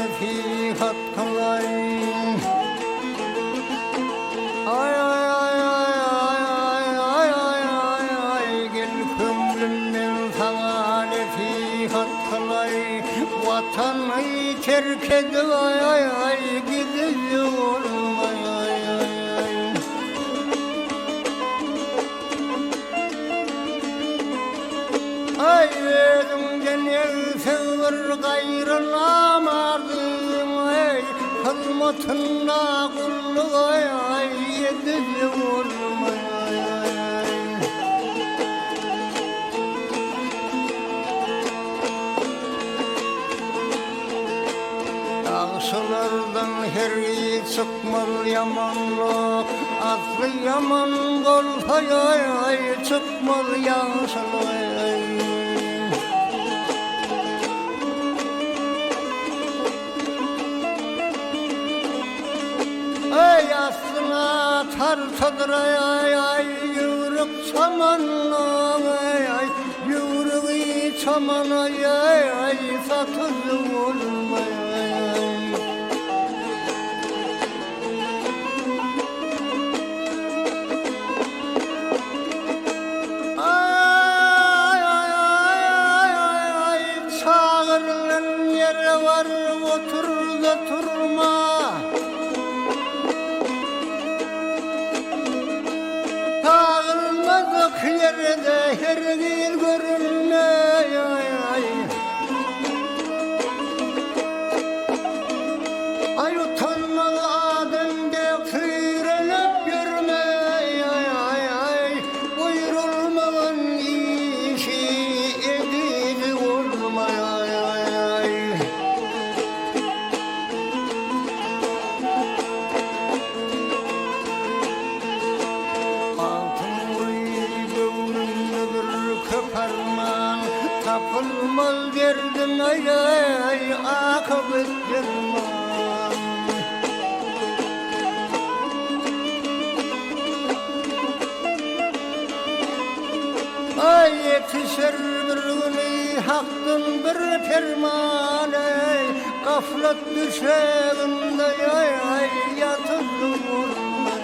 nasihat kılayım. Ay ay ay ay ay ay ay ay ay gel kömrümden sana nasihat kılayım. Vatanı terk edip ay ay ay gidiyorum ay ay ay ay. Ay özümden el sever gayrılamardım ay. Hılmatına kulluk ay ay yediyorum ay ay ay. Dağsılardan her iyi çıkmal yamanlık. Aslı yaman olsa ay ay çıkmal yansın ay ay. Ay aslına tartadır ay ay ay yürük samanla ay ay yürük saman ay ay ay satılı olmay ay ay. Ay ay ay ay ay çağırılan yere var otur da turma. Dağılmadık yerde her gün görünme ay ay. Ay utanmalı ademde fırlanıp yürüme ay ay ay. Buyurulmayan işi edili olma ay ay ay. Tapılmaz derdim ay ay ay akıbet derman. Ay yetişir bir günü hakkın bir ferman ay. Gaflet düşeğinde ay ay yatırdım olmaz.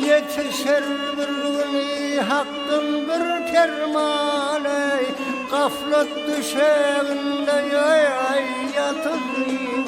Yetişir bir günü hakkın bir kermanı. Gaflet düşeğinde ay ay yatırdım